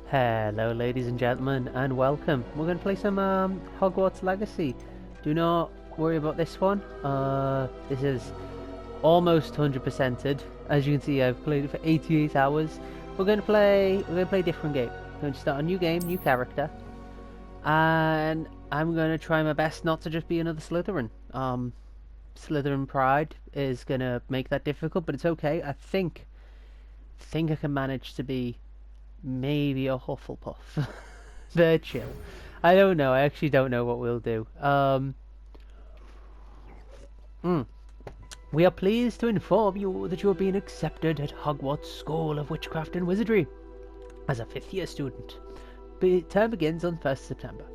Hello ladies and gentlemen and welcome. We're going to play some Hogwarts Legacy. Do not worry about this one. This is almost 100%ed. As you can see, I've played it for 88 hours. We're going to play a different game. We're going to start a new game, new character. And I'm going to try my best not to just be another Slytherin. Slytherin pride is going to make that difficult, but it's okay. I think I can manage to be maybe a Hufflepuff. They're chill. I don't know. I actually don't know what we'll do. We are pleased to inform you that you are being accepted at Hogwarts School of Witchcraft and Wizardry as a 5th year student. The term begins on 1st September.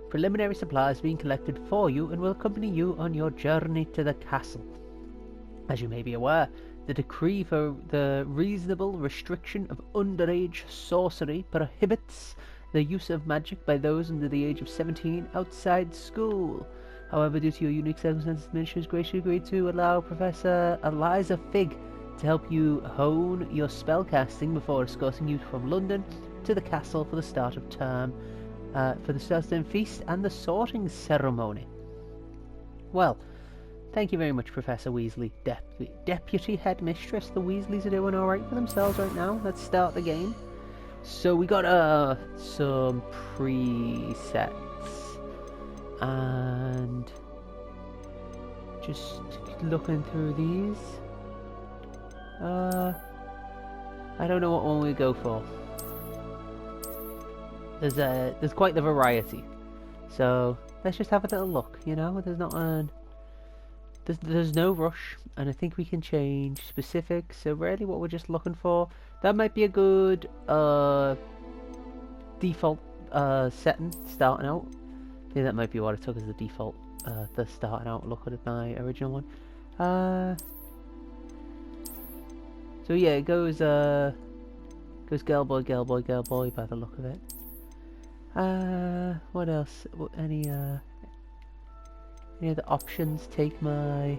Preliminary supplies being collected for you and will accompany you on your journey to the castle. As you may be aware, the decree for the reasonable restriction of underage sorcery prohibits the use of magic by those under the age of 17 outside school. However, due to your unique circumstances, the Ministry has graciously agreed to allow Professor Eliza Fig to help you hone your spellcasting before escorting you from London to the castle for the start of term feast and the sorting ceremony. Well, thank you very much, Professor Weasley, Deputy Headmistress. The Weasleys are doing alright for themselves right now. Let's start the game. So we got some presets. And just looking through these. I don't know what one we go for. There's quite the variety. So let's just have a little look, you know, there's no rush, and I think we can change specifics. So really what we're just looking for, that might be a good default setting starting out. I think that might be what I took as the default the starting out look at my original one. So yeah, it goes girl boy girl boy girl boy by the look of it. What else? Any other options take my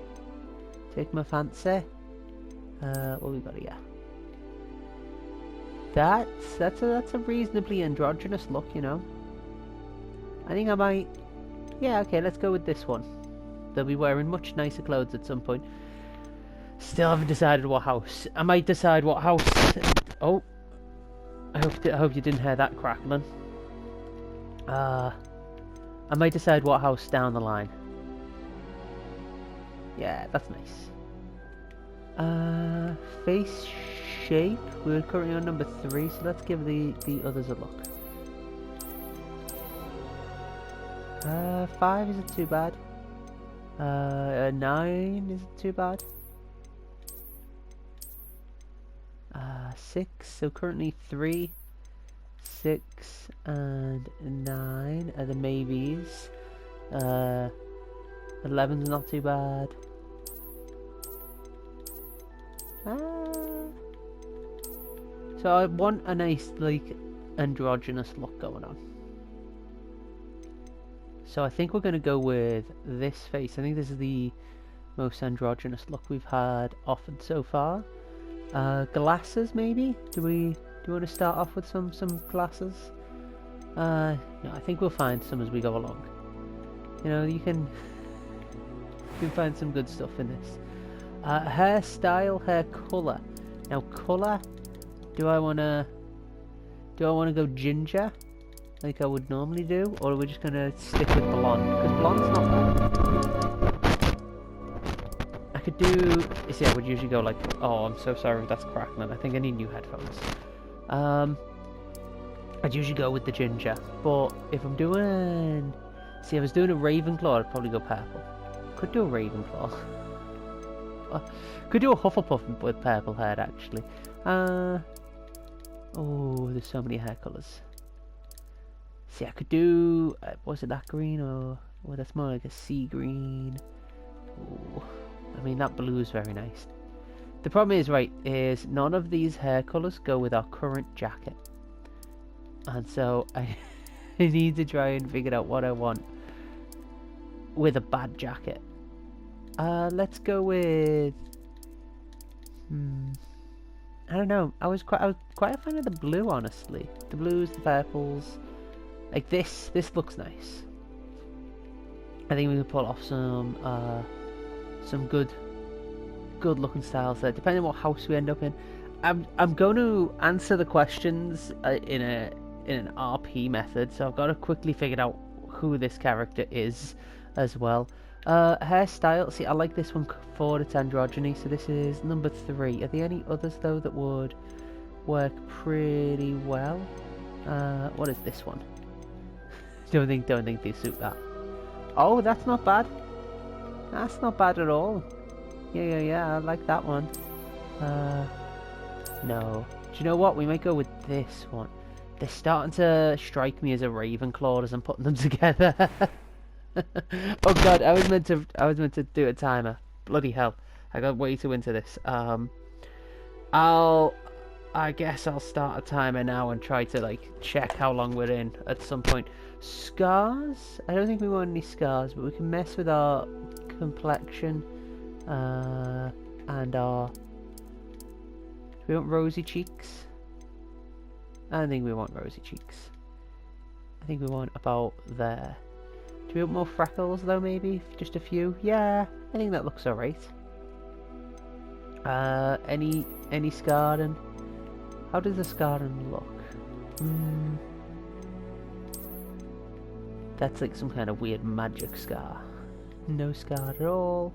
fancy? What we got here? That's a reasonably androgynous look, you know. I think I might. Yeah, okay, let's go with this one. They'll be wearing much nicer clothes at some point. Still haven't decided what house. I might decide what house. Oh, I hope you didn't hear that crackling. I might decide what house down the line. Yeah, that's nice. Face shape. We're currently on number 3, so let's give the others a look. 5 isn't too bad. 9 isn't too bad. 6. So currently 3, 6, and 9 are the maybes. 11's not too bad. So I want a nice, like, androgynous look going on. So I think we're going to go with this face. I think this is the most androgynous look we've had offered so far. Glasses, maybe? Do you want to start off with some glasses? No, I think we'll find some as we go along. You know, you can find some good stuff in this. Hairstyle, hair colour. Now, colour. Do I wanna go ginger, like I would normally do, or are we just gonna stick with blonde? Because blonde's not bad. I could do. You see, I would usually go like. Oh, I'm so sorry if that's crackling. I think I need new headphones. I'd usually go with the ginger, but if I'm doing, see, if I was doing a Ravenclaw, I'd probably go purple. Could do a Ravenclaw. Could do a Hufflepuff with purple hair, actually. Oh, there's so many hair colours. See, I could do. Was it that green or? Well, that's more like a sea green. Ooh, I mean, that blue is very nice. The problem is, right, is none of these hair colours go with our current jacket, and so I need to try and figure out what I want with a bad jacket. Let's go with. I don't know. I was quite a fan of the blue, honestly. The blues, the purples. Like this looks nice. I think we can pull off some good looking styles there, depending on what house we end up in. I'm going to answer the questions in an RP method, so I've got to quickly figure out who this character is as well. Hairstyle. See, I like this one for its androgyny, so this is number 3. Are there any others though that would work pretty well? What is this one? don't think they suit that. Oh, that's not bad. That's not bad at all. Yeah, I like that one. No. Do you know what? We might go with this one. They're starting to strike me as a Ravenclaw as I'm putting them together. Oh god, I was meant to do a timer. Bloody hell. I got way too into this. I guess I'll start a timer now and try to like check how long we're in at some point. Scars? I don't think we want any scars, but we can mess with our complexion and our... Do we want rosy cheeks? I don't think we want rosy cheeks. I think we want about there. Do we want more freckles though, maybe? Just a few? Yeah, I think that looks alright. Any scarring? How does the scarring look? That's like some kind of weird magic scar. No scar at all.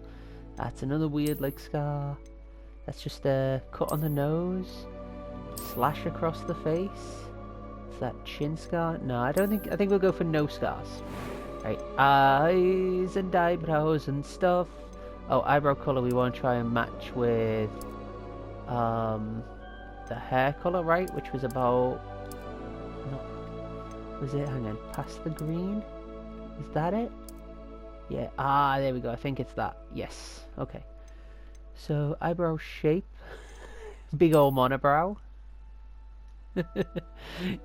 That's another weird like scar. That's just a cut on the nose. Slash across the face. Is that chin scar? No, I think we'll go for no scars. Right, eyes and eyebrows and stuff. Oh, eyebrow colour we want to try and match with the hair colour, right? Which was about... Was it? Hang on. Past the green? Is that it? Yeah. Ah, there we go. I think it's that. Yes. Okay. So, eyebrow shape. Big old monobrow. You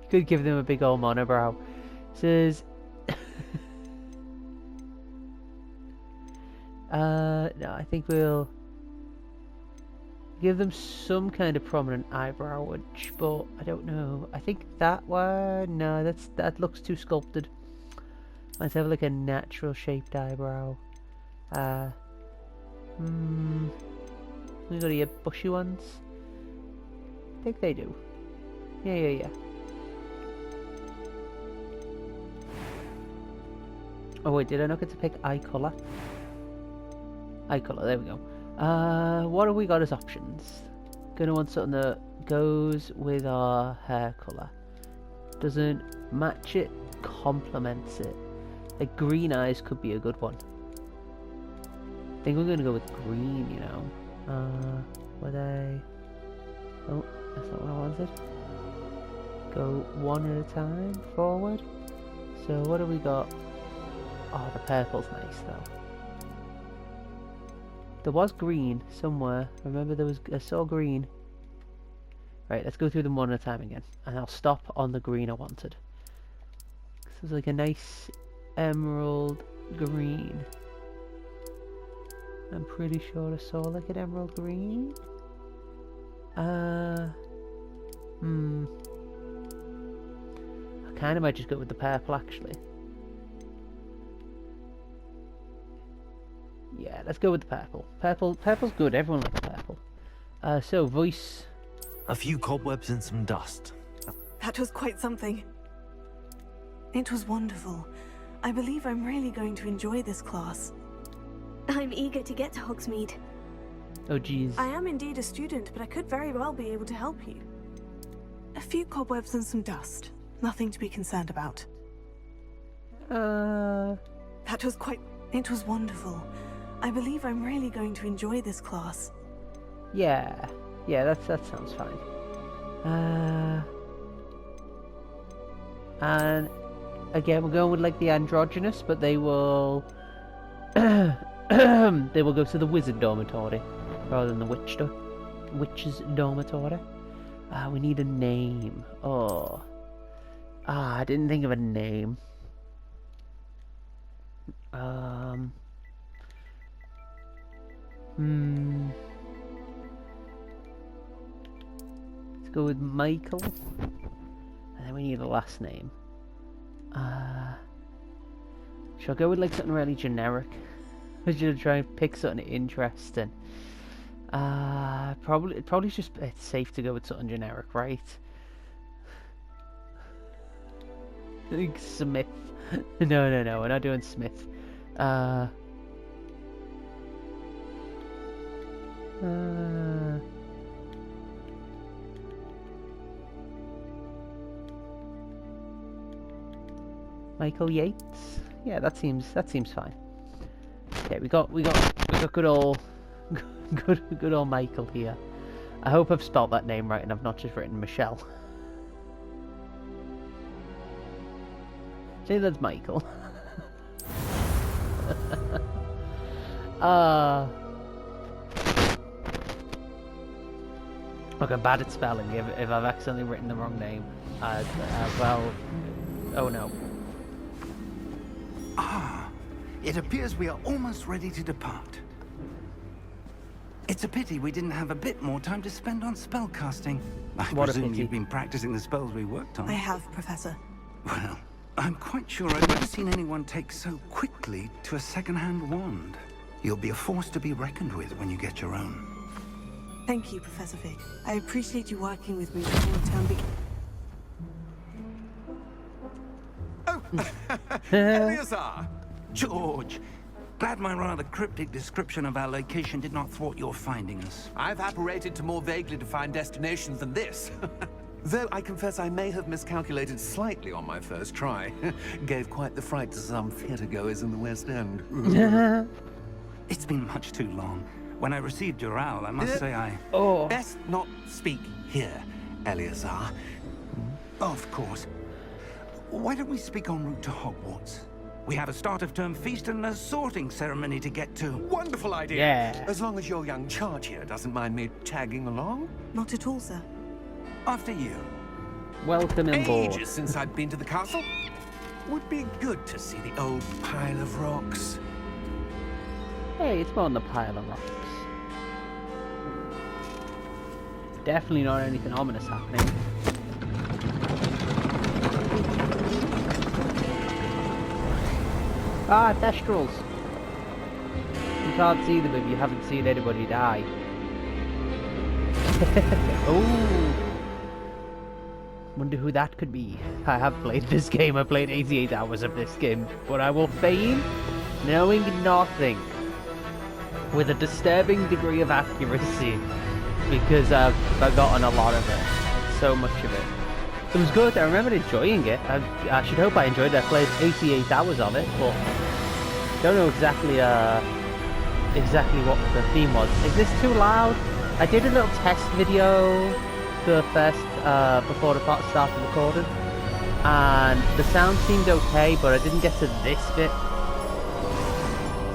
could give them a big old monobrow. Says... no, I think we'll give them some kind of prominent eyebrow edge, but I don't know. I think that one, no, that looks too sculpted. Let's have like a natural shaped eyebrow. We got here bushy ones. I think they do. Yeah. Oh wait, did I not get to pick eye colour? Eye colour, there we go. What have we got as options? Gonna want something that goes with our hair colour. Doesn't match it, complements it. Like green eyes could be a good one. I think we're gonna go with green, you know. Were they... Oh, that's not what I wanted. Go one at a time, forward. So what have we got? Oh, the purple's nice though. There was green somewhere. I remember I saw green. Right, let's go through them one at a time again. And I'll stop on the green I wanted. This is like a nice emerald green. I'm pretty sure I saw like an emerald green. I kind of might just go with the purple actually. Yeah, let's go with the purple. Purple's good. Everyone likes purple. So voice. A few cobwebs and some dust. That was quite something. It was wonderful. I believe I'm really going to enjoy this class. I'm eager to get to Hogsmeade. Oh geez. I am indeed a student, but I could very well be able to help you. A few cobwebs and some dust. Nothing to be concerned about. That was quite... It was wonderful. I believe I'm really going to enjoy this class. Yeah, that sounds fine. And again, we're going with like the androgynous, but they will they will go to the wizard dormitory rather than the witch's dormitory. We need a name. Oh, I didn't think of a name. Let's go with Michael. And then we need a last name. Shall I go with like something really generic? Or should I try and pick something interesting? Probably just it's safe to go with something generic, right? I think Smith. No, we're not doing Smith. Michael Yates. Yeah, that seems fine. Okay, we got good old Michael here. I hope I've spelt that name right and I've not just written Michelle. Say that's Michael. Look, I'm bad at spelling. If I've accidentally written the wrong name, well, oh no. It appears we are almost ready to depart. It's a pity we didn't have a bit more time to spend on spellcasting. I presume you've been practicing the spells we worked on. I have, Professor. Well, I'm quite sure I've never seen anyone take so quickly to a second-hand wand. You'll be a force to be reckoned with when you get your own. Thank you, Professor Fig. I appreciate you working with me before the term begins. Oh, Eleazar! George, glad my rather cryptic description of our location did not thwart your finding us. I've apparated to more vaguely defined destinations than this. Though I confess I may have miscalculated slightly on my first try. Gave quite the fright to some theatre-goers in the West End. It's been much too long. When I received your owl, I must say I... Oh. Best not speak here, Eleazar. Of course. Why don't we speak en route to Hogwarts? We have a start-of-term feast and a sorting ceremony to get to. Wonderful idea! Yeah. As long as your young charge here doesn't mind me tagging along. Not at all, sir. After you. Welcome on board. Ages since I'd been to the castle. Would be good to see the old pile of rocks. Hey, it's more on the pile of rocks. Definitely not anything ominous happening. Ah, Thestrals. You can't see them if you haven't seen anybody die. Oh. Wonder who that could be. I have played this game. I played 88 hours of this game, but I will feign knowing nothing with a disturbing degree of accuracy because I've forgotten a lot of it. So much of it. It was good. I remember enjoying it. I should hope I enjoyed it. I played 88 hours of it, but don't know exactly what the theme was. Is this too loud? I did a little test video the first before the part started recording, and the sound seemed okay, but I didn't get to this bit.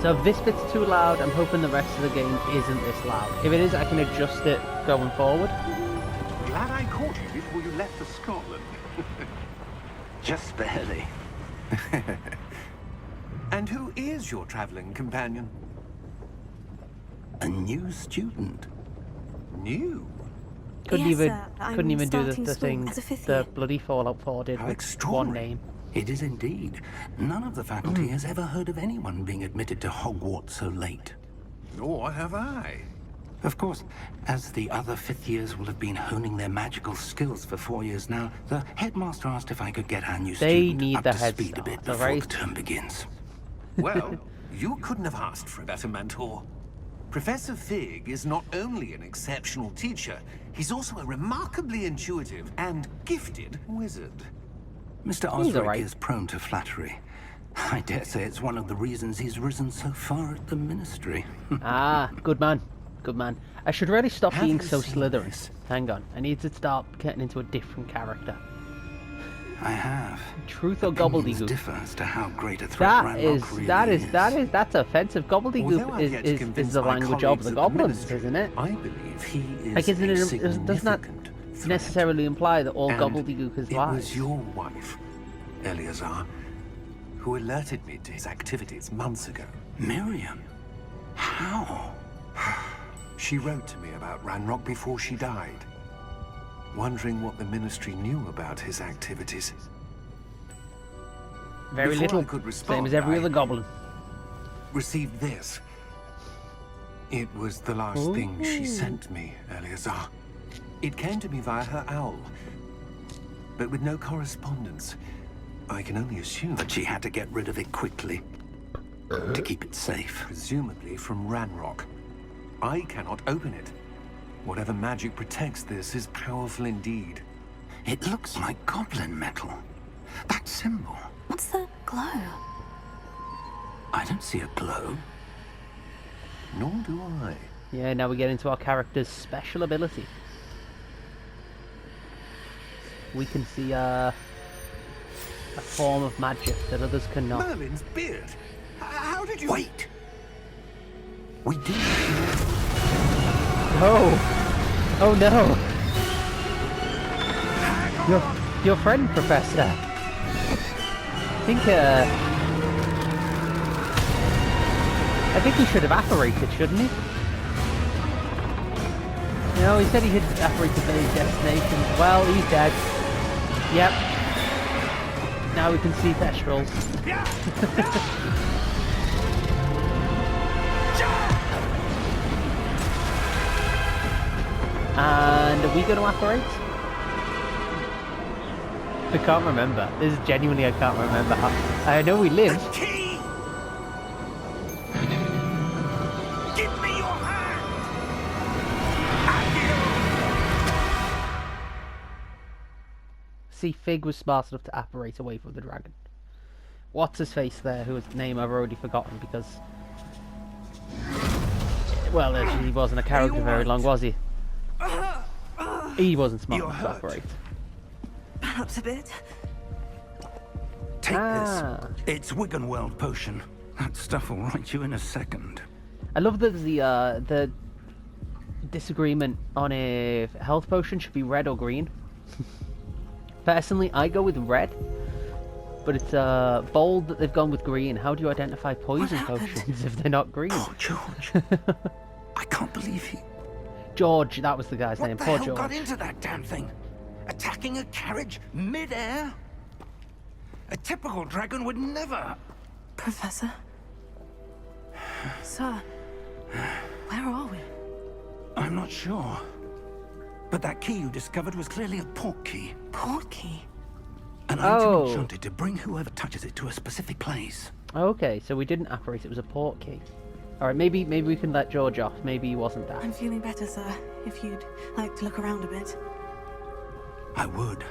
So if this bit's too loud, I'm hoping the rest of the game isn't this loud. If it is, I can adjust it going forward. Glad I caught you before you left for Scotland. Just barely. And who is your traveling companion? A new student. New? Couldn't Yes, even do starting the school thing as a fifth the year. bloody Fallout 4 did How with one extraordinary. name. It is indeed. None of the faculty has ever heard of anyone being admitted to Hogwarts so late. Nor have I. Of course, as the other fifth years will have been honing their magical skills for 4 years now, the headmaster asked if I could get our new They student need up the to head speed a start, bit before alright? the term begins. Well, you couldn't have asked for a better mentor. Professor Fig is not only an exceptional teacher, he's also a remarkably intuitive and gifted wizard. Mr. He's Osric alright. is prone to flattery. I dare say it's one of the reasons he's risen so far at the ministry. Ah, good man. Good man. I should really stop Have being you so seen Slytherin. this? Hang on. I need to start getting into a different character. I have. Truth or Opinions gobbledygook? differ as to how great a threat That's offensive. Although Gobbledygook I've yet to is convince the my language of colleagues the at goblins, ministry, isn't it? I believe He is Like, isn't a it? Doesn't that significant threat. necessarily imply that all And gobbledygook is it lies? was your wife, Eleazar, who alerted me to his activities months ago. Miriam? How? She wrote to me about Ranrock before she died. wondering what the Ministry knew about his activities. Very Before little, I could respond, same as every I other goblin. received this. It was the last thing she sent me, Eleazar. It came to me via her owl, but with no correspondence. I can only assume But she had to get rid of it quickly to keep it safe. presumably from Ranrock. I cannot open it. Whatever magic protects this is powerful indeed. It looks like goblin metal. That symbol. What's the glow? I don't see a glow. Nor do I. Yeah, now we get into our character's special ability. We can see a form of magic that others cannot. Merlin's beard! How did you... Wait! We do. Oh! Oh no! Your friend, Professor. I think he should have apparated, shouldn't he? No, he said he had apparated to his destination. Well, he's dead. Yep. Now we can see Thestrals. And are we going to apparate? I can't remember. This is genuinely, I can't remember how. I know we lived. Key! Give me your hand! See, Fig was smart enough to apparate away from the dragon. What's his face there, whose name I've already forgotten because... Well, actually, he wasn't a character very long, was he? He wasn't smart enough to apparate. Perhaps a bit. Take this. It's Wiggenweld potion. That stuff will right you in a second. I love that the disagreement on if health potion should be red or green. Personally, I go with red, but it's bold that they've gone with green. How do you identify poison potions if they're not green? Oh, George. I can't believe he... George, that was the guy's name. What the Poor hell George. got into that damn thing? Attacking a carriage mid-air? A typical dragon would never... Professor? Sir, where are we? I'm not sure. But that key you discovered was clearly a port key. Port key? An item enchanted to bring whoever touches it to a specific place. Okay, so we didn't apparate, it was a port key. Alright, maybe we can let George off. Maybe he wasn't that. I'm feeling better, sir. If you'd like to look around a bit. I would.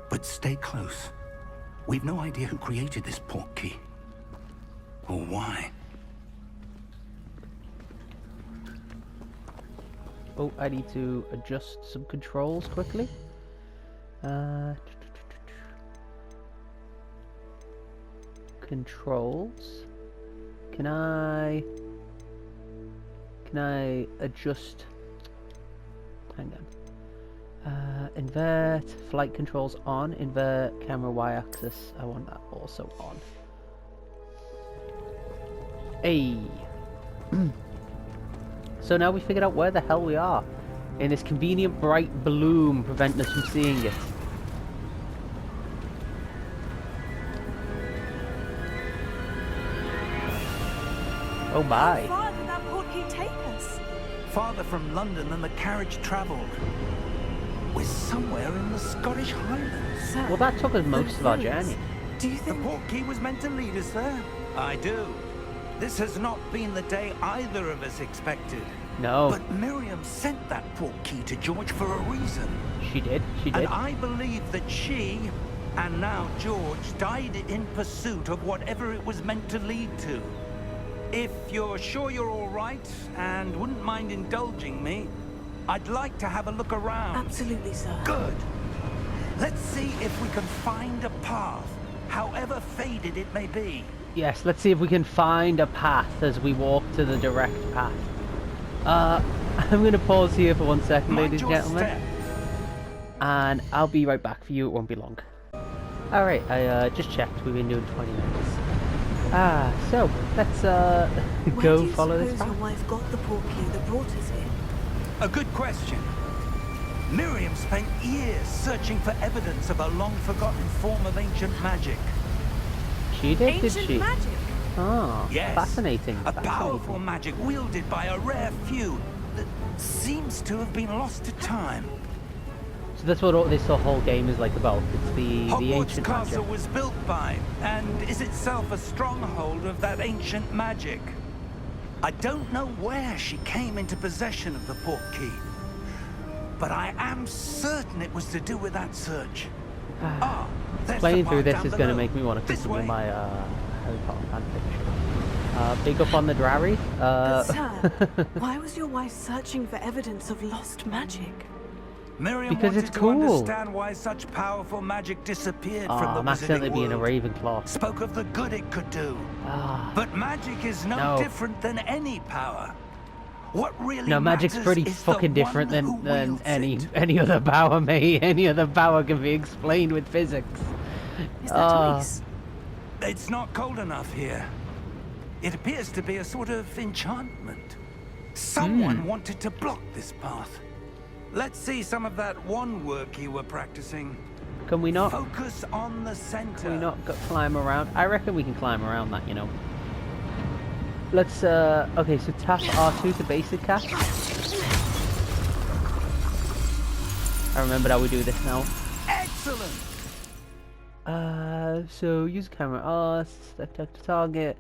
But stay close. We've no idea who created this port key. Or why. Oh, I need to adjust some controls quickly. Controls. Can I adjust? Hang on. Invert flight controls on. Invert camera y-axis. I want that also on. Hey. So now we figured out where the hell we are. And this convenient bright bloom preventing us from seeing it. Oh my. How far did that port key take us? Farther from London than the carriage travelled. We're somewhere in the Scottish Highlands. Sir, Well, that took us most of our Brilliant. journey. Do you The think... port key was meant to lead us there? I do. This has not been the day either of us expected. No, But Miriam sent that port key to George for a reason. she did. She did. And I believe that she, and now George, died in pursuit of whatever it was meant to lead to. If you're sure you're all right, and wouldn't mind indulging me, I'd like to have a look around. Absolutely, sir. Good. Let's see if we can find a path, however faded it may be. Yes, let's see if we can find a path as we walk to the direct path. I'm going to pause here for 1 second, Mind ladies and your gentlemen. step. And I'll be right back for you, it won't be long. Alright, I just checked, we've been doing 20 minutes. So, let's Where go do you follow this suppose path. your wife got the port key that brought us here? A good question. Miriam spent years searching for evidence of a long-forgotten form of ancient magic. She did Ancient she? magic. Oh, Yes, fascinating. a fascinating. powerful magic wielded by a rare few that seems to have been lost to time. So that's what this whole game is like about. It's the Hogwarts ancient Castle magic. was built by, and is itself a stronghold of that ancient magic. I don't know where she came into possession of the port key, but I am certain it was to do with that search. There's Playing the through path this down is going to below. make me want to This continue way. my Harry Potter fanfiction. Big up on the Drarry. But sir, why was your wife searching for evidence of lost magic? Miriam Because wanted it's to cool. understand why such powerful magic disappeared from the I'm accidentally wizarding being a world. Ravenclaw. Spoke of the good it could do. Ah. But magic is no, No. different than any power. What really No, magic's matters pretty is the fucking different one who than wields it. any other power, mate. Any other power can be explained with physics. Is that ice? It's not cold enough here. It appears to be a sort of enchantment. Someone wanted to block this path. Let's see some of that one work you were practicing. Can we not? Focus on the center. Can we not climb around? I reckon we can climb around that, you know. Let's, okay, so tap R2 to basic cast. I remembered how we do this now. Excellent. So use camera R, select target.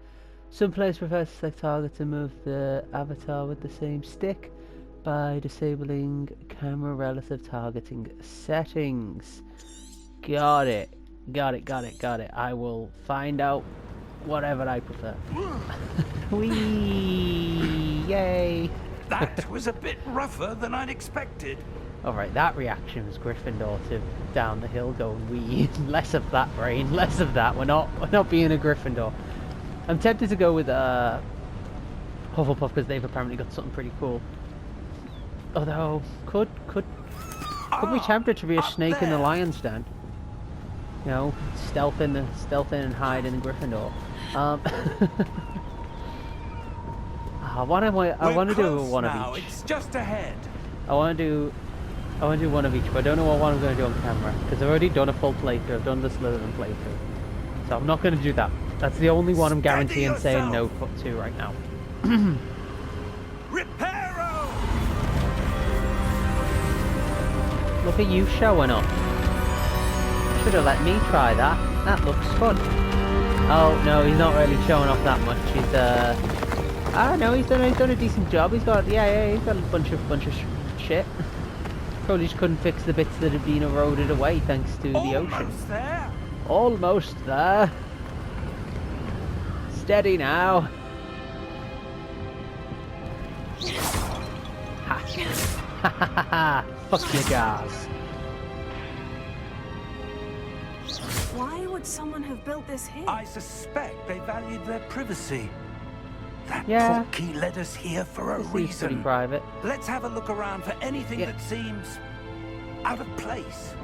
Some players prefer to select target to move the avatar with the same stick by disabling camera relative targeting settings. Got it. I will find out whatever I prefer. Whee! Yay! That was a bit rougher than I'd expected. Alright, that reaction was Gryffindor to down the hill going wee. Less of that, brain, less of that. We're not being a Gryffindor. I'm tempted to go with Hufflepuff because they've apparently got something pretty cool. Although, could we tempt it to be a snake in the lion's den? You know, stealthing and hiding in Gryffindor. I want to do one of each. It's just ahead. I want to do one of each, but I don't know what one I'm going to do on camera because I've already done a full playthrough. I've done the Slytherin playthrough, so I'm not going to do that. That's the only one I'm guaranteeing saying no to right now. Reparo! Look at you showing up. Should have let me try that. That looks fun. Oh no, he's not really showing off that much. He's I don't know. He's done a decent job. He's got he's got a bunch of shit. Probably just couldn't fix the bits that had been eroded away thanks to the ocean. Almost there. Almost there. Steady now. Ha ha ha ha! Fuck you guys. Why would someone have built this here? I suspect they valued their privacy. That Yeah. port key led us here for a This seems pretty reason. private. Let's have a look around for anything Yeah. that seems out of place.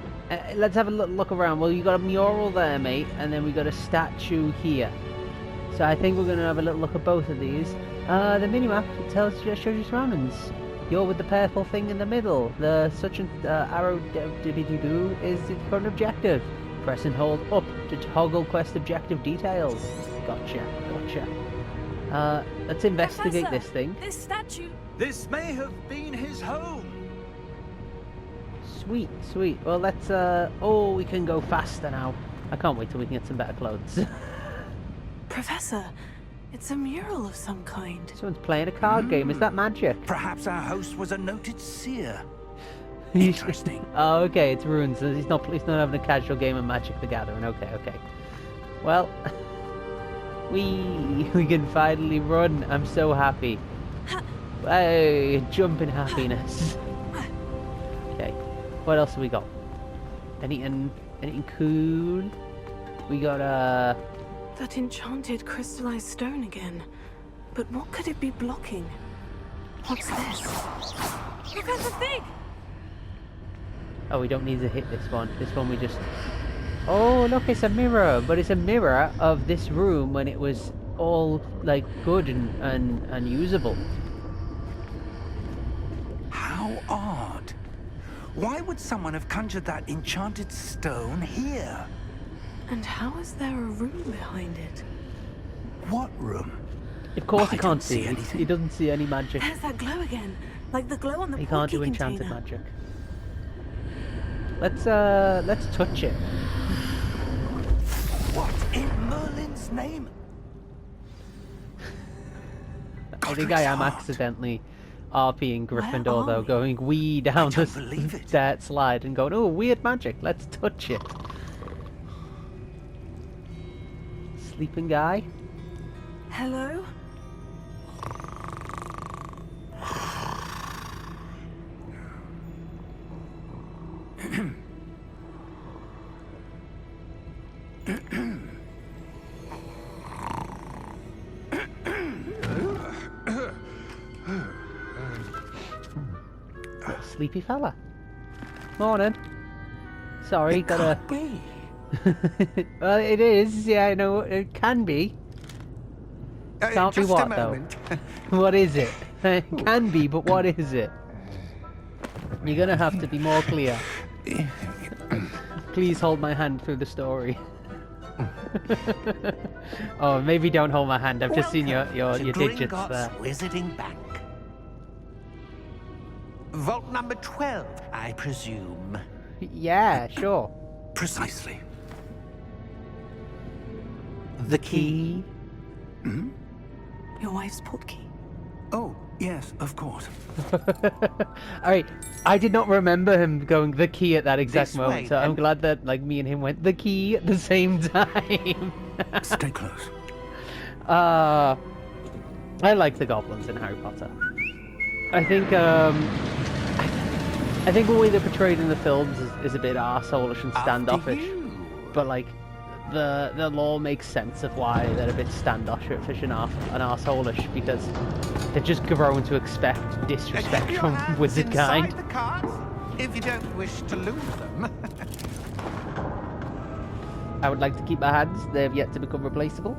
Let's have a look around. Well, you got a mural there, mate, and then we got a statue here. So I think we're gonna have a little look at both of these. The minimap shows your surroundings. You're with the purple thing in the middle. The such an arrow doo is the current objective. Press and hold up to toggle quest objective details. Gotcha. Let's investigate Professor, this thing. This statue. This may have been his home. Sweet. Well, let's. Oh, we can go faster now. I can't wait till we can get some better clothes. Professor, it's a mural of some kind. Someone's playing a card game. Is that magic? Perhaps our host was a noted seer. Interesting. Oh, okay. It's runes. So he's not having a casual game of Magic the Gathering. Okay. Well, we can finally run. I'm so happy. Hey, jump in happiness. Okay. What else have we got? Anything cool? We got That enchanted crystallized stone again. But what could it be blocking? What's this? Professor Fig! Oh, we don't need to hit this one. This one we just... Oh, look, it's a mirror. But it's a mirror of this room when it was all, like, good and usable. How odd. Why would someone have conjured that enchanted stone here? And how is there a room behind it? What room? Of course I he don't can't see see. anything. He doesn't see any magic. There's that glow again, like the glow on the He can't do portkey enchanted container. magic. Let's touch it. What in Merlin's name? I think I am Godric's heart. accidentally RPing Gryffindor are though, we? going wee down the don't believe it. that slide and going, oh, weird magic, let's touch it. Sleeping guy? Hello? Sleepy fella. Morning. Sorry, gotta... Be. Well, it is, yeah, I know, it can be. Can't be Just what, a though? moment. What is it? It can be, but what is it? You're gonna have to be more clear. Please hold my hand through the story. Oh, maybe don't hold my hand. I've just seen your digits Gringotts there. Wizarding Bank. Vault number 12, I presume. Yeah, sure. Precisely. The key. Your wife's portkey. Oh, yes, of course. Alright, I did not remember him going the key at that exact This moment, way, so I'm then. glad that like me and him went the key at the same time. Stay close. I like the goblins in Harry Potter. I think the way they're portrayed in the films is a bit arseholish and standoffish. But like the lore makes sense of why they're a bit standoffish and arseholish, because they're just grown to expect disrespect from wizard kind. The cards, if you don't wish to lose them. I would like to keep my hands, they have yet to become replaceable.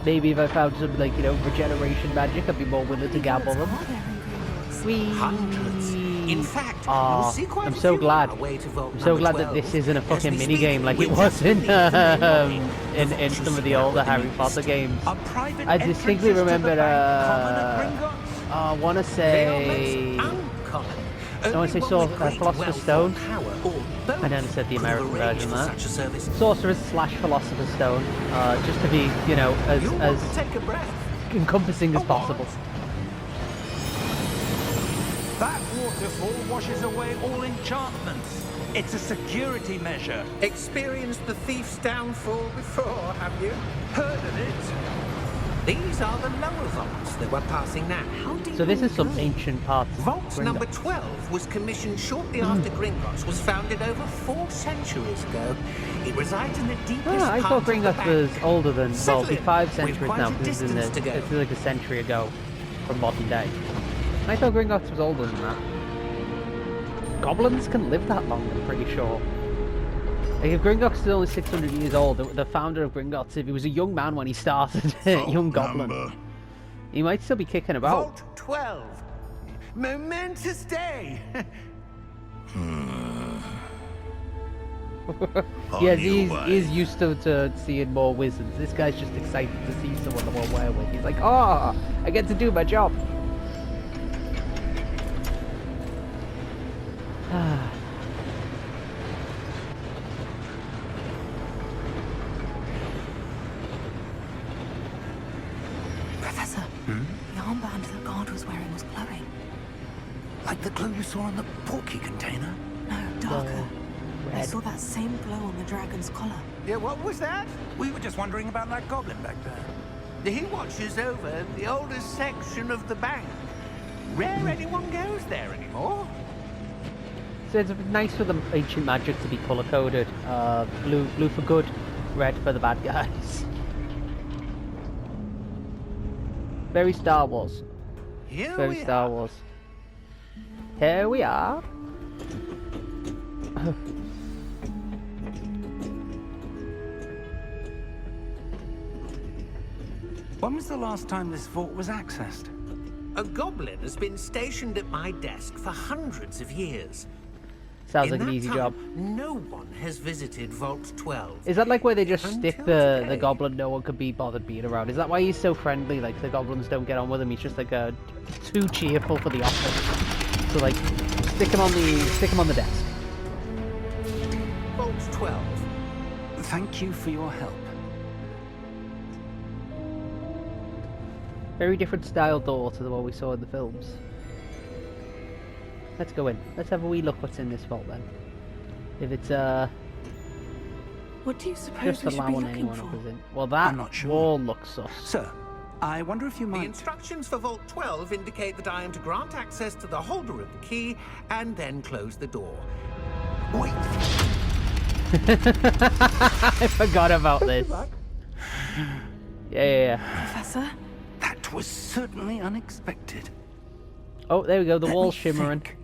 Maybe if I found some, like, you know, regeneration magic, I'd be more willing to gamble them. Are there in Gringotts? Whee! Hundreds. In fact, Aw, you'll see quite I'm a so few glad. on our way to vault I'm so number glad that 12. this isn't a As fucking we mini speak, game like we it just was in released the new warning. in some of the older Harry Potter games. A private I distinctly entrances to the remember, bank common at Gringotts? I want to say, Uncommon. I wanna say Only Sword- one with great Philosopher's wealth or Stone. power, or both I never said the could American have arranged version for there. such a service. Sorcerer's / Philosopher's Stone, just to be, you know, You'll want as to take a breath. encompassing as possible. That waterfall washes away all enchantments. It's a security measure. Experienced the thief's downfall before, have you? Heard of it? These are the lower vaults that we're passing now. How deep So this will is we some go? ancient parts of Vault number Gringotts. 12 was commissioned shortly after Gringotts was founded over 4 centuries ago. It resides in the deepest I part thought of the Gringotts bank. was older than, well, Settle be in. 5 We've centuries quite now, a because it's, distance to go. it's like a century ago from modern day. I thought Gringotts was older than that. Goblins can live that long, I'm pretty sure. Like, if Gringotts is only 600 years old, the founder of Gringotts, if he was a young man when he started, young goblin, he might still be kicking about. Vault 12. Momentous day. Yeah, he's used to seeing more wizards. This guy's just excited to see someone that we're with. He's like, oh, I get to do my job. Professor, the armband that guard was wearing was glowing. Like the glow we saw on the portkey container? No, darker. I red. saw that same glow on the dragon's collar. Yeah, what was that? We were just wondering about that goblin back there. He watches over the oldest section of the bank. Rare anyone goes there anymore. So it's nice for the ancient magic to be color coded. Blue for good, red for the bad guys. Very Star Wars. Here Very we Star are. Wars. Here we are. When was the last time this vault was accessed? A goblin has been stationed at my desk for hundreds of years. Sounds In like an that easy time, job. no one has visited Vault 12. Is that like where they just stick Until the today. goblin no one could be bothered being around? Is that why he's so friendly? Like the goblins don't get on with him. He's just like too cheerful for the office. So like stick him on the desk. Vault 12. Thank you for your help. Very different style door to the one we saw in the films. Let's go in. Let's have a wee look what's in this vault then. If it's What do you suppose just we should be allowing looking anyone for? up as in. Well, that I'm not sure. wall looks sus. Sir, I wonder if you The might... instructions for Vault 12 indicate that I am to grant access to the holder of the key and then close the door. Wait. I forgot about this. Yeah. Professor? That was certainly unexpected. Oh, there we go. The Let wall's me shimmering. think.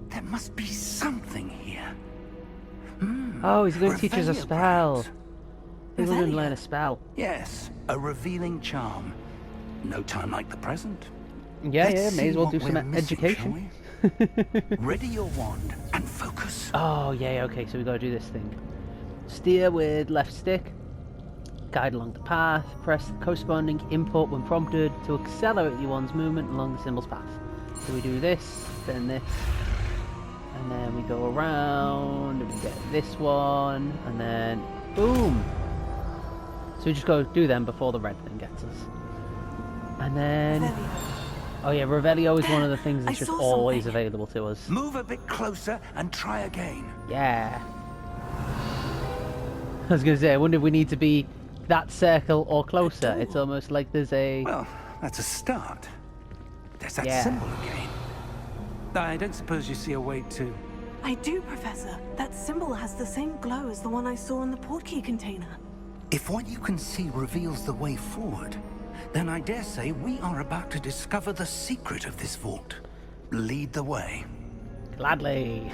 There must be something here. Oh, he's going to teach us a Revelio, spell. perhaps? He's going to Revelio? learn a spell. Yes, a revealing charm. No time like the present. Yeah, Let's may see as well what do some we're missing, education. shall we? Ready your wand and focus. Oh, yeah, okay, so we got to do this thing. Steer with left stick. Guide along the path. Press the corresponding input when prompted to accelerate the one's movement along the symbol's path. So we do this, then this, and then we go around, and we get this one, and then boom! So we just go do them before the red thing gets us. And then... Revelio. Oh yeah, Revelio is one of the things that's I just saw always something. available to us. Move a bit closer and try again. Yeah. I was going to say, I wonder if we need to be that circle or closer. It's almost like there's a... Well, that's a start. There's that Yeah. symbol again. I don't suppose you see a way to... I do, Professor. That symbol has the same glow as the one I saw in the portkey container. If what you can see reveals the way forward, then I dare say we are about to discover the secret of this vault. Lead the way. Gladly.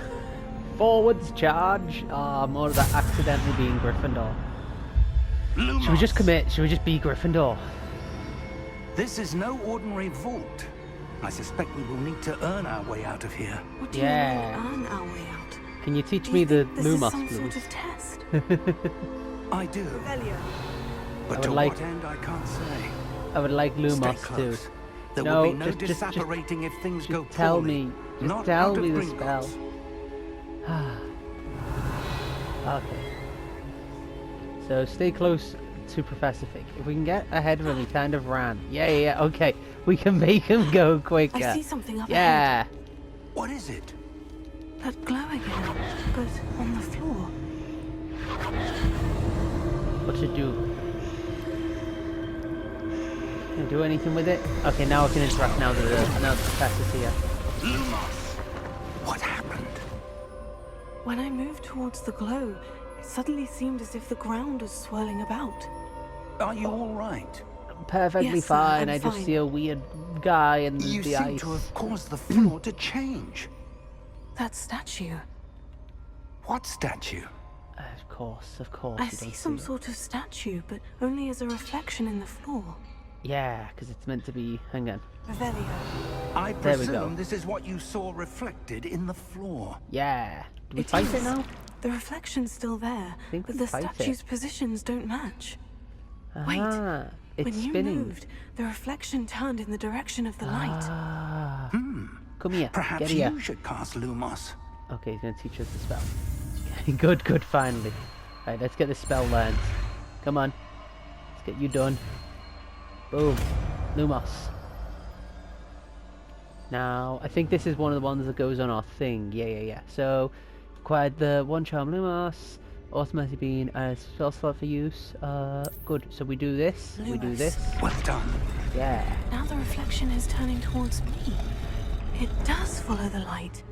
Forwards, charge. Ah, more of that accidentally being Gryffindor. Lumos. Should we just commit? Should we just be Gryffindor? This is no ordinary vault. I suspect we will need to earn our way out of here. What do Yeah. you mean, earn our way out? Can you teach Do me you the think this is Lumos, some please? sort of test? I do, Revelio. but I to would like- what end I can't say. I would like Stay Lumos too. close. There No, will be no just disapparating if things go Just tell poorly. me. Just Not tell out of me the Gringotts. spell. Okay. So stay close to Professor Fig. If we can get ahead of him, he kind of ran. Yeah. Okay, we can make him go quicker. I see something up ahead. Yeah. What is it? That glow again, but on the floor. What to do? Can I do anything with it? Okay, now I can interact now that the professor's here. Lumos! What happened? When I moved towards the glow, it suddenly seemed as if the ground was swirling about. Are you all right? Perfectly Yes, sir, fine. I'm I just fine. see a weird guy in You the seem ice. to have caused the floor to change. That statue. What statue? Of course. I you see don't some it. sort of statue, but only as a reflection in the floor. Yeah, because it's meant to be. Hang on. Revelio. I There we presume go. this is what you saw reflected in the floor. Yeah. Do we fight it is. now? The reflection's still there, think but we the fight it. statue's positions don't match. Wait, Ah, it's when you spinning. moved, the reflection turned in the direction of the light. Ah. Come here. Perhaps Get here. you should cast Lumos. Okay, he's going to teach us the spell. Good, finally. Right, let's get the spell learned. Come on. Let's get you done. Boom. Lumos. Now, I think this is one of the ones that goes on our thing. Yeah. So, acquired the one charm Lumos. Automatically being a spell slot for use. Good. So we do this. We do Lumos. this. Well done. Yeah. Now the reflection is turning towards me. It does follow the light.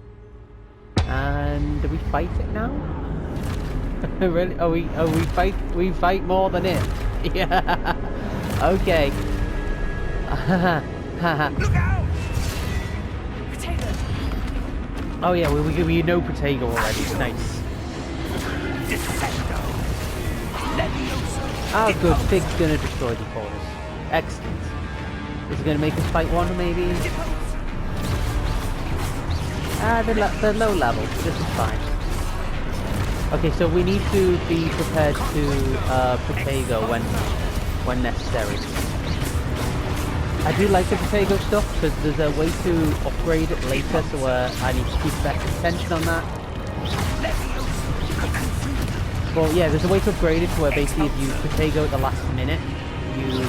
And do we fight it now? Really? We fight more than it. Yeah. Okay. Look out! Potato! Oh yeah, we know Protego already. Nice. Defendo! Levioso! Oh good, Fig's gonna destroy the portals. Excellent. Is it going to make us fight one, maybe? They're low level. This is fine. Okay, so we need to be prepared to Protego when necessary. I do like the Protego stuff because there's a way to upgrade it later, so I need to keep better attention on that. Well, yeah, there's a way to upgrade it to where basically if you Protego at the last minute, you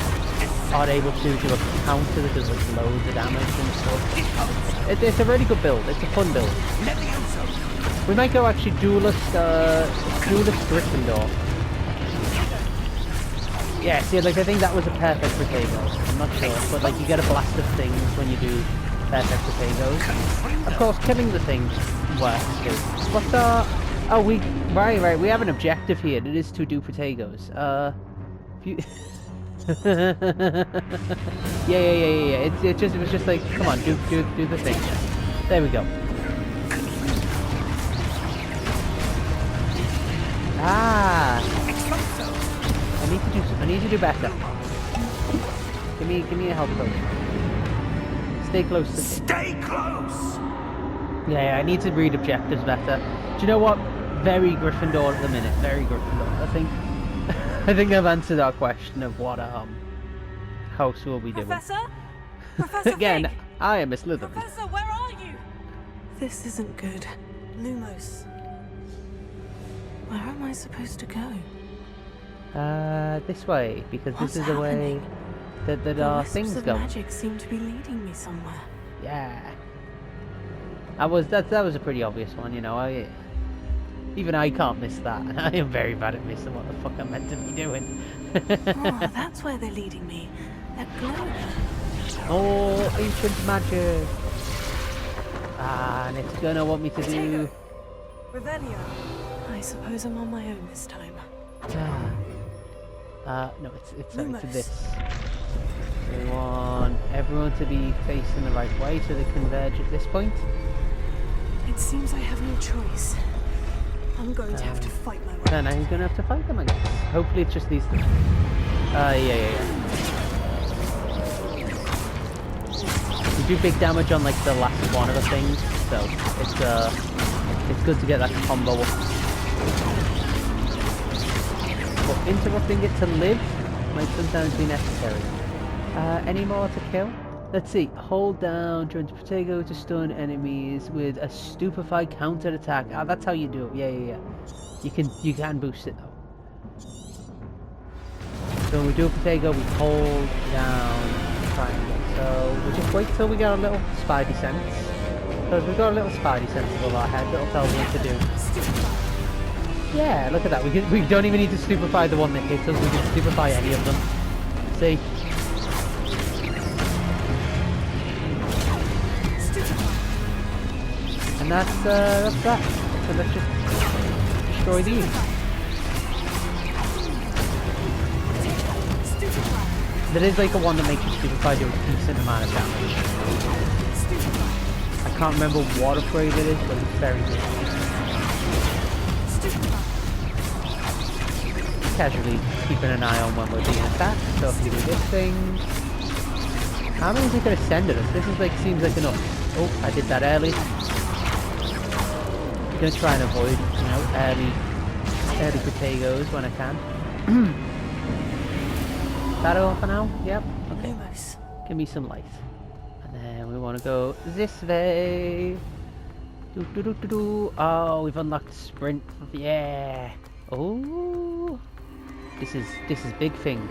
are able to do a counter that does like loads of damage and stuff. It's a really good build. It's a fun build. We might go actually duelist Gryffindor. Yeah, see, like I think that was a perfect Protego. I'm not sure, but like you get a blast of things when you do perfect Protegos. Of course, killing the thing works too. What's our? Oh, right. We have an objective here. It is to do Protegos. Yeah. It was just like, come on, do the thing. There we go. Ah. I need to do better. Give me a health potion. Stay close to me. Stay close! Yeah, I need to read objectives better. Do you know what? Very Gryffindor at the minute. Very Gryffindor. I think I've answered our question of what house will we doing. Professor Again, Fig! I am a Slytherin. Professor, where are you? This isn't good. Lumos. Where am I supposed to go? This way, because What's this is the way happening? that our things The go. magic seem to be leading me somewhere. Yeah. That was a pretty obvious one, you know. Even I can't miss that. I am very bad at missing what the fuck I'm meant to be doing. Oh, that's where they're leading me. That glow. Oh, ancient magic. And it's gonna want me to do. Revelio. I suppose I'm on my own this time. No, it's sorry, to Lumos. this. We want everyone to be facing the right way so they converge at this point. It seems I have no choice. I'm going to have to fight my way. Then I'm gonna have to fight them, I guess. Hopefully it's just these three. Yeah. We do big damage on like the last one of the things, so it's good to get that combo up. But interrupting it to live might sometimes be necessary. Any more to kill? Let's see. Hold down during Protego to stun enemies with a stupefy counter attack. Ah, that's how you do it. Yeah. You can boost it though. So when we do a Protego, we hold down triangle. So we'll just wait till we get a little spidey sense. Because we've got a little spidey sense above our head that'll tell us what to do. Yeah, look at that. We don't even need to stupefy the one that hits us. We can stupefy any of them. See? And that's that. So let's just destroy these. There is like a one that makes you stupefy do a decent amount of damage. I can't remember what upgrade it is, but it's very good. Casually keeping an eye on when we're being attacked. So if we do this thing, how many is it going to send at us? This is like seems like enough. Oh, I did that early. I'm going to try and avoid, you know, early Protegos when I can. Is that all for now? Yep. Okay. Give me some light. And then we want to go this way. Oh, we've unlocked sprint. Yeah. Oh. This is big thing.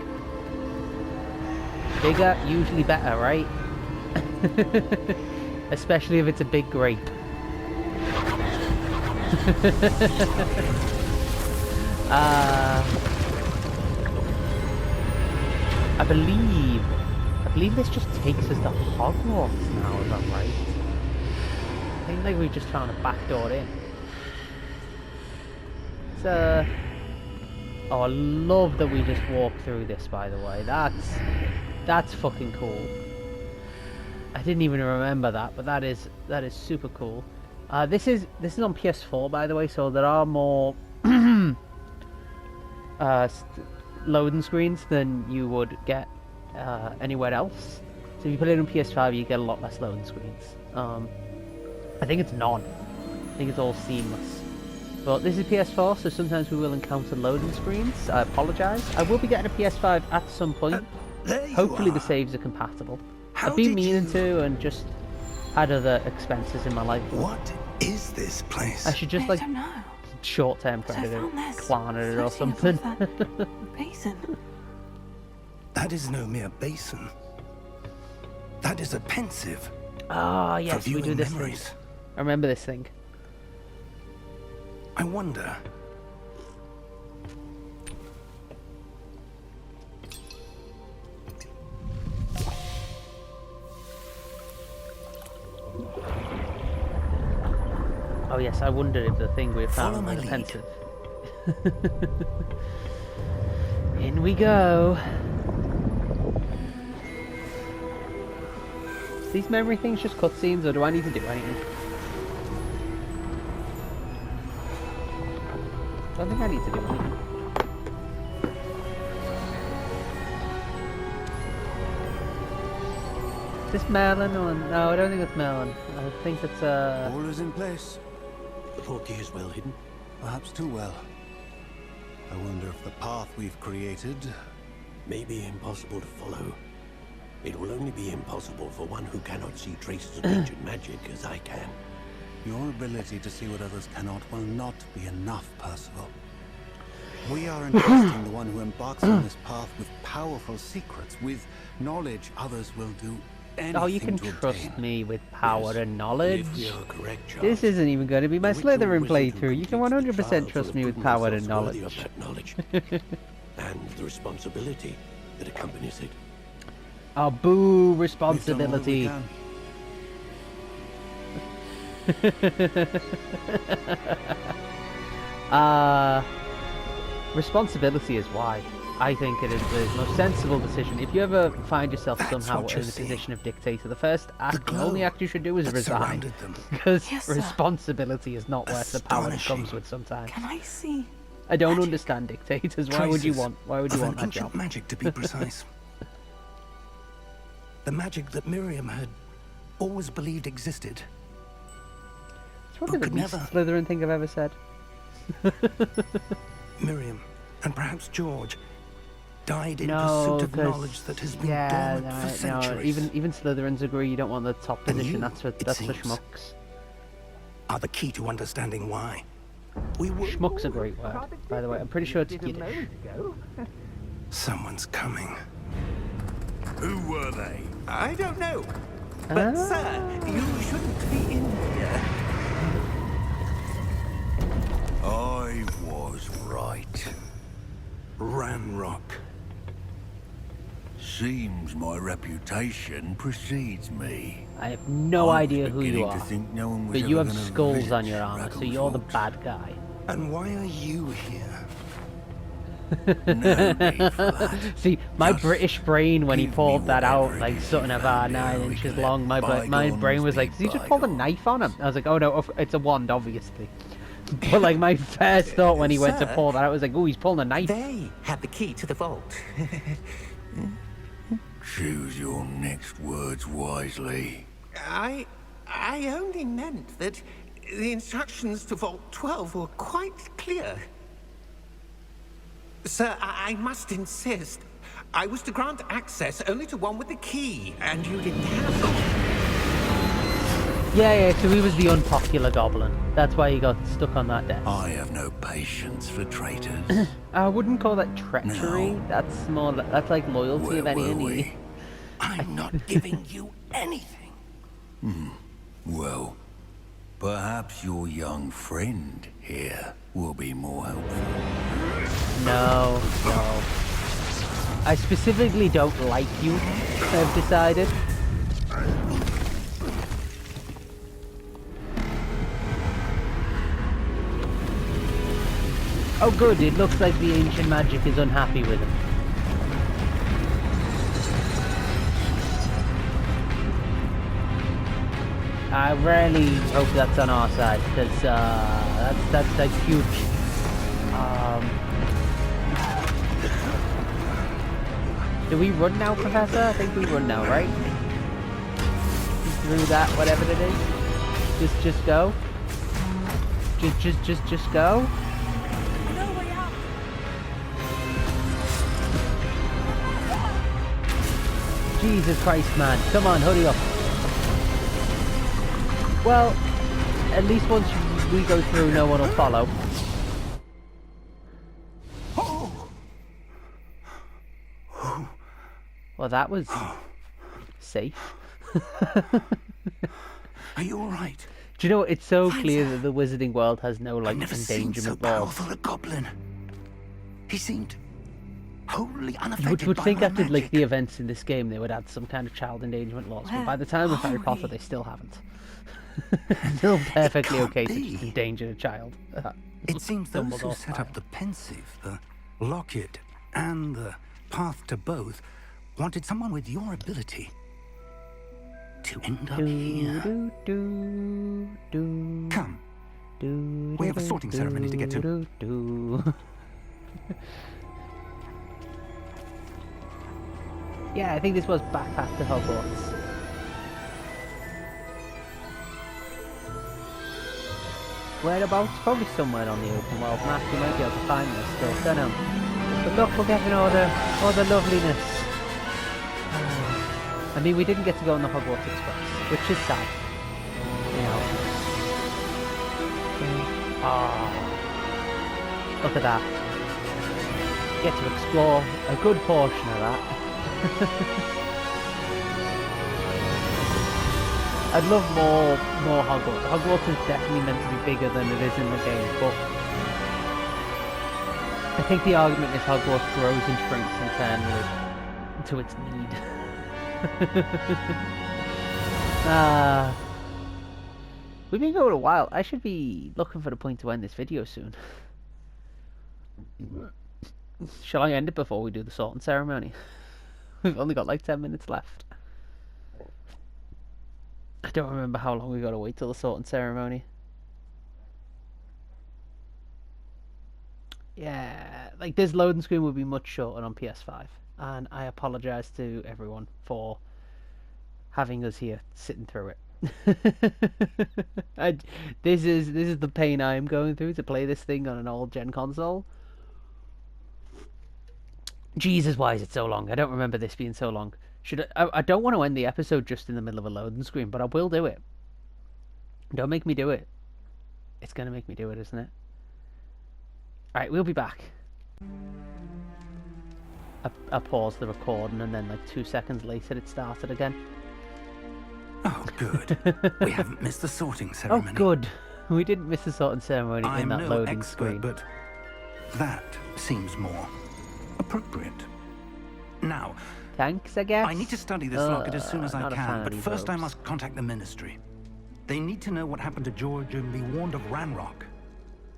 Bigger, usually better, right? Especially if it's a big grape. I believe this just takes us to Hogwarts now, if I'm right. I think like we just found a back door in. So, oh, I love that we just walked through this, by the way. That's fucking cool. I didn't even remember that, but that is super cool. This is on PS4, by the way, so there are more loading screens than you would get anywhere else. So if you put it on PS5, you get a lot less loading screens. I think it's none. I think it's all seamless. But this is PS4, so sometimes we will encounter loading screens. I apologise. I will be getting a PS5 at some point. Hopefully the saves are compatible. I've been meaning to, and just had other expenses in my life. What is this place? I should just like don't know. short-term So I credit it, found this, clan it or floating something. above that basin. That is no mere basin. That is a pensive. Ah, yes, we do viewing this memories. thing. I remember this thing. I wonder. Oh yes, I wondered if the thing we Follow found my was lead. pensive. In we go. Are these memory things just cutscenes, or do I need to do anything? I don't think I need to do anything. Is this Merlin or no? I don't think it's Merlin. I think it's All is in place. The portkey is well hidden. Perhaps too well. I wonder if the path we've created... May be impossible to follow. It will only be impossible for one who cannot see traces of ancient magic as I can. Your ability to see what others cannot will not be enough, Percival. We are entrusting the one who embarks on this path with powerful secrets, with knowledge others will do anything oh, you can to trust obtain. me with power Yes, and knowledge. If we are correct, Charles, This isn't even going to be my the ritual Slytherin wizard who playthrough. You can completes the 100% trial trust will me have with proven power and themselves worthy knowledge. of that knowledge and the responsibility that accompanies it. Oh, boo, We've done all that we responsibility. can. Responsibility is why. I think it is the most sensible decision. If you ever find yourself That's somehow what in you the see. position of dictator, the first act, the glow only act you should do is that resign. surrounded them. Because Yes, sir. responsibility is not worth the power that Astonishing. comes with sometimes. Can I see? I don't magic? understand dictators. Why would you Traces want of that an ancient job? magic, to be precise. The magic that Miriam had always believed existed. It's probably the could least never. Slytherin thing I've ever said. Miriam, and perhaps George, died in No, pursuit of 'cause- knowledge that has been yeah, dormant for no, centuries. even Slytherins agree you don't want the top And position. you, That's for it that's for seems, schmucks. Are the key to understanding why. We will. Schmuck's a great word, by the way. I'm pretty sure it's Yiddish. Someone's coming. Who were they? I don't know. But, Ah. sir, you shouldn't be in here. I was right. Ranrock. Seems my reputation precedes me. I have no I was idea who you beginning to are, think no one was but you ever have gonna skulls visit on your armor, so you're the Raggles bad guy. And why are you here? No need for that. See, my Just British brain, when he give me pulled that out, whatever it like is something you about found 9 here, we inches can long, my let brain bygones was like, be did he just pull a bygones." knife on him? I was like, oh no, it's a wand, obviously. But like my first thought when he went to Sir? pull that out was like, oh, he's pulling a knife. They had the key to the vault. Choose your next words wisely. I only meant that the instructions to Vault 12 were quite clear. Sir, I must insist. I was to grant access only to one with the key, and you didn't have it. Yeah, so he was the unpopular goblin. That's why he got stuck on that desk. I have no patience for traitors. I wouldn't call that treachery. No. That's more. That's like loyalty Where of any. were any. we? I'm not giving you anything. Well, perhaps your young friend here will be more helpful. No. I specifically don't like you. I've decided. Oh good, it looks like the ancient magic is unhappy with him. I really hope that's on our side, because that's like huge. Do we run now, Professor? I think we run now, right? through that, whatever it is. Just go. Just go. No way out. Jesus Christ, man. Come on, hurry up. Well, at least once we go through, no one will follow. Well, that was safe. Are you all right? Do you know what? It's so clear that the wizarding world has no, like, I've never seen so endangerment laws. powerful a goblin. He seemed wholly You unaffected would by think my after, magic. like, the events in this game, they would add some kind of child endangerment laws. But by the time of Harry Potter, they still haven't. Still perfectly okay to just endanger a child. It seems those who Dumbledore's set fire. up the pensive, the locket, and the path to both wanted someone with your ability to end up here. Come. We have a sorting ceremony to get to. Yeah, I think this was back after Hogwarts. Whereabouts? Probably somewhere on the open world map. You might be able to find this still. Don't know. But look, we're getting all the loveliness. I mean, we didn't get to go on the Hogwarts Express, which is sad. You know. Look at that. Get to explore a good portion of that. I'd love more Hogwarts. Hogwarts is definitely meant to be bigger than it is in the game, but I think the argument is Hogwarts grows and shrinks internally to its need. We've been going a while. I should be looking for the point to end this video soon. Shall I end it before we do the sorting ceremony? We've only got like 10 minutes left. I don't remember how long we got to wait till the sorting ceremony. Yeah, like this loading screen would be much shorter on PS5, and I apologise to everyone for having us here sitting through it. This is the pain I am going through to play this thing on an old gen console. Jesus, why is it so long? I don't remember this being so long. I don't want to end the episode just in the middle of a loading screen, but I will do it. Don't make me do it. It's going to make me do it, isn't it? Alright, we'll be back. I paused the recording and then like 2 seconds later it started again. Oh, good. We haven't missed the sorting Oh, ceremony. good. We didn't miss the sorting ceremony in I'm that no loading expert, screen. but that seems more appropriate. Now, thanks, I guess. I need to study this locket as soon as I not a fan can, of but these first I robes. must contact the Ministry. They need to know what happened to George and be warned of Ranrock.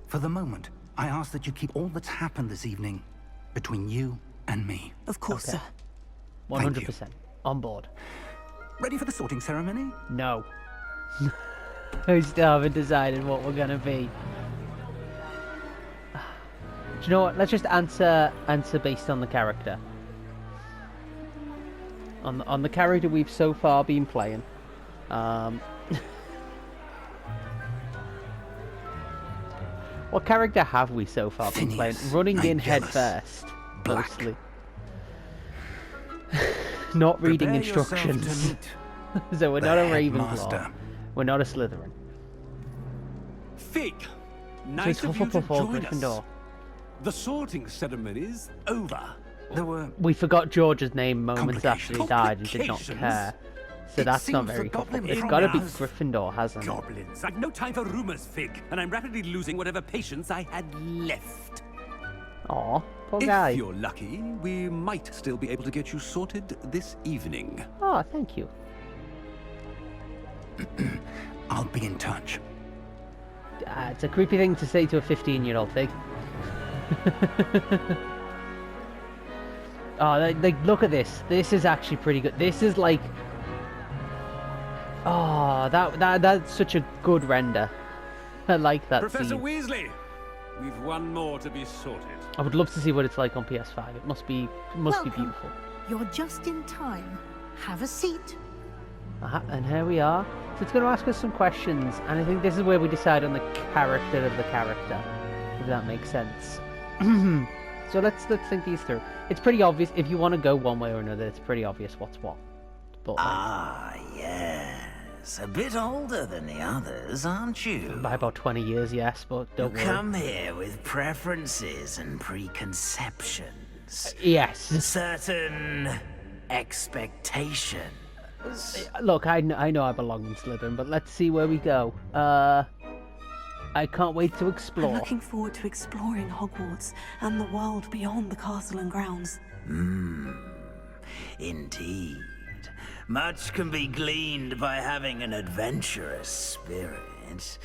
For the moment, I ask that you keep all that's happened this evening between you and me. Of course, Okay. sir. 100%. On board. Ready for the sorting ceremony? No. We still haven't decided what we're gonna be. Do you know what? Let's just answer based on the character. On the character we've so far been playing. What character have we so far been playing? Phineas, Running in Nigellus, head first, Black. mostly. Not reading Prepare yourself to instructions. meet So we're the not a headmaster. Ravenclaw. We're not a Slytherin. Fig, So nice it's of you to Hufflepuff or join Gryffindor. us. The sorting ceremony's over. There were We forgot George's name moments after he died and did not care. So It that's not seems very the goblin Hufflepuff. It's got to be pronounce Gryffindor, hasn't it? Goblins. I've no time for rumors, Fig, and I'm rapidly losing whatever patience I had left. Aw, poor guy. If you're lucky, we might still be able to get you sorted this evening. Oh, thank you. I'll be in touch. It's a creepy thing to say to a 15-year-old Fig. Oh, like, look at this. This is actually pretty good. This is like... Oh, that's such a good render. I like that Professor scene. Weasley, we've one more to be sorted. I would love to see what it's like on PS5. It must be Welcome. beautiful. You're just in time. Have a seat. And here we are. So it's going to ask us some questions, and I think this is where we decide on the character of the character, if that makes sense. So let's think these through. It's pretty obvious if you want to go one way or another. It's pretty obvious what's what. But, yes, a bit older than the others, aren't you? By about 20 years, yes, but don't worry. Come here with preferences and preconceptions. Yes. Certain expectations. Look, I know I belong in Slytherin, but let's see where we go. I can't wait to explore. I'm looking forward to exploring Hogwarts and the world beyond the castle and grounds. Indeed. Much can be gleaned by having an adventurous spirit,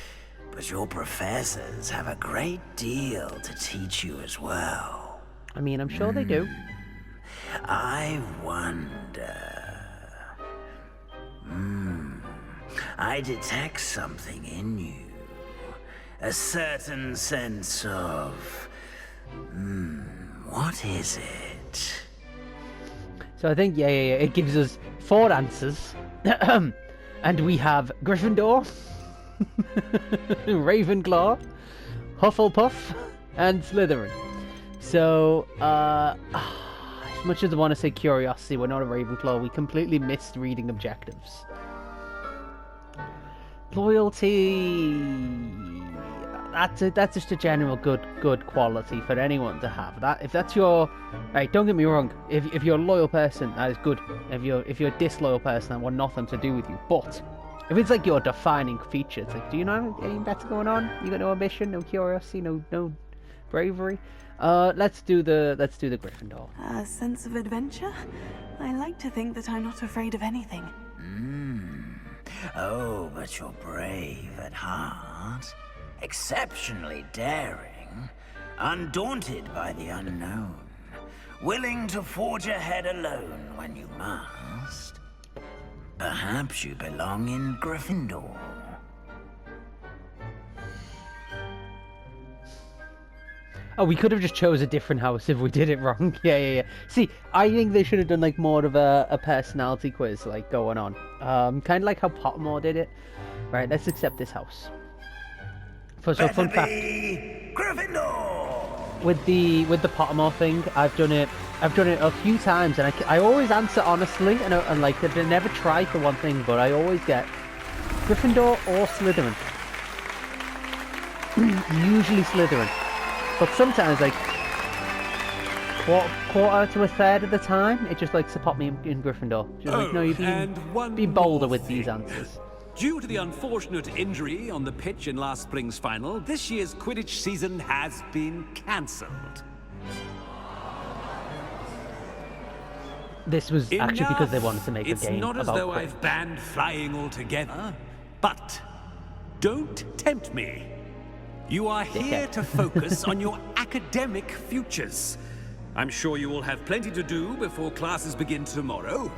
but your professors have a great deal to teach you as well. I mean, I'm sure they do. I wonder... I detect something in you. A certain sense of... what is it? So I think, yeah, it gives us 4 answers. And we have Gryffindor, Ravenclaw, Hufflepuff, and Slytherin. So, as much as I want to say curiosity, we're not a Ravenclaw. We completely missed reading objectives. Loyalty... That's just a general good quality for anyone to have. If that's your... Right, don't get me wrong. If you're a loyal person, that is good. If you're a disloyal person, that want nothing to do with you. But if it's like your defining feature, it's like, do you know anything better going on? You got no ambition, no curiosity, no bravery. Let's do the Gryffindor. A sense of adventure? I like to think that I'm not afraid of anything. Oh, but you're brave at heart. Exceptionally daring. Undaunted by the unknown. Willing to forge ahead alone when you must. Perhaps you belong in Gryffindor. Oh, we could have just chose a different house if we did it wrong. Yeah. See, I think they should have done like more of a personality quiz like going on. Kind of like how Pottermore did it. Right, let's accept this house. For some fun fact, Gryffindor! with the Pottermore thing, I've done it a few times, and I always answer honestly, and like I never try for one thing, but I always get Gryffindor or Slytherin. Usually Slytherin. But sometimes, like, quarter to a third of the time, it just likes to pop me in Gryffindor. Just like, no, you've be bolder with these answers. Due to the unfortunate injury on the pitch in last spring's final, this year's Quidditch season has been cancelled. This was actually because they wanted to make a game It's not as about though Quidditch. I've banned flying altogether, but don't tempt me. You are here to focus on your academic futures. I'm sure you will have plenty to do before classes begin tomorrow.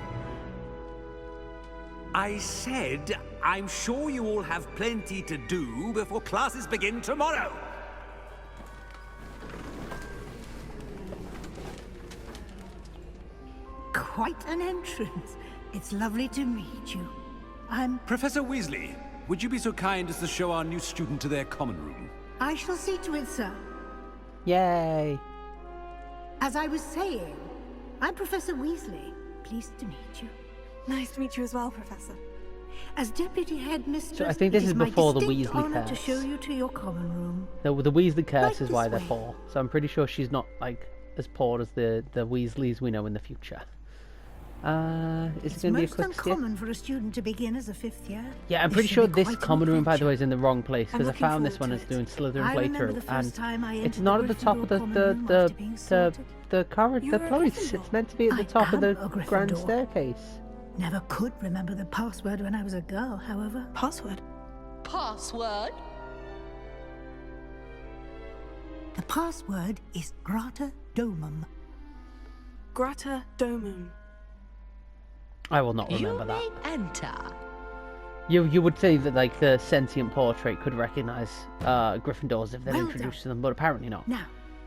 I said, I'm sure you all have plenty to do before classes begin tomorrow. Quite an entrance. It's lovely to meet you. I'm... Professor Weasley, would you be so kind as to show our new student to their common room? I shall see to it, sir. Yay. As I was saying, I'm Professor Weasley. Pleased to meet you. Nice to meet you as well, Professor. As Deputy Headmistress, So I think this is before the Weasley honor curse. to show you to your common room. No, the Weasley curse Right is why this they're way. poor. So I'm pretty sure she's not like as poor as the Weasleys we know in the future. Is it It's going to be a most quick skip? uncommon for a student to begin as a 5th year. Yeah, I'm This pretty should sure be this quite an common room, by the adventure. way, is in the wrong place I'm because I looking found this one forward as to doing it. Slytherin I remember playthrough, the first and time I it's entered not the at the top of Gryffindor common room after being sorted. the You're a place. Gryffindor. It's meant to be at the I top of am the a grand Gryffindor. staircase. Never could remember the password when I was a girl, however. Password? Password? The password is Grata Domum. Grata Domum. I will not You remember that. may enter. You would say that like the sentient portrait could recognize Gryffindors if they're Well introduced to them, but apparently not. Now,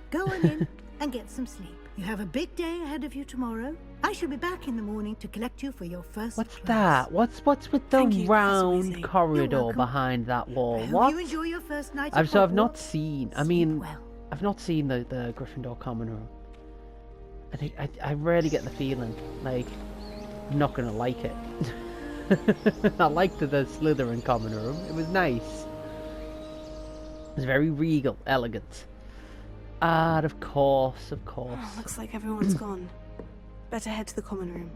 go on in and get some sleep. You have a big day ahead of you tomorrow. I shall be back in the morning to collect you for your first What's class. that? What's with the round corridor behind that wall? I hope What? you enjoy your first night I've at not Hogwarts. seen. I Sleep mean, well. I've not seen the Gryffindor common room. I think I really get the feeling like I'm not gonna like it. I liked the Slytherin common room. It was nice. It was very regal, elegant. Ah, of course. Oh, looks like everyone's gone. Better head to the common room.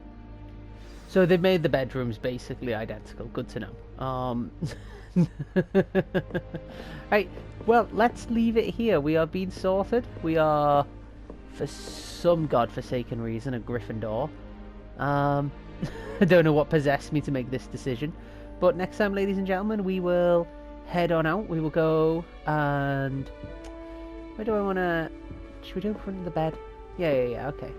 So they've made the bedrooms basically identical. Good to know. Right, well, let's leave it here. We are being sorted. We are, for some godforsaken reason, a Gryffindor. I don't know what possessed me to make this decision. But next time, ladies and gentlemen, we will head on out. We will go and... Where do I want to... Should we do in front of the bed? Yeah, okay.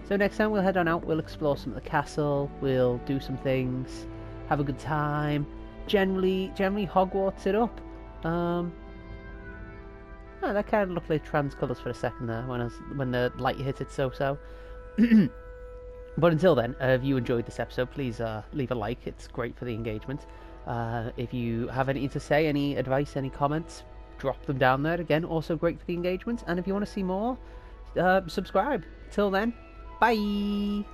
So next time we'll head on out, we'll explore some of the castle, we'll do some things, have a good time, generally Hogwarts it up. Oh, that kind of looked like trans colours for a second there when the light hit it so. But until then, if you enjoyed this episode, please leave a like, it's great for the engagement. If you have anything to say, any advice, any comments, drop them down there. Again, also great for the engagement. And if you want to see more, subscribe. Till then, bye!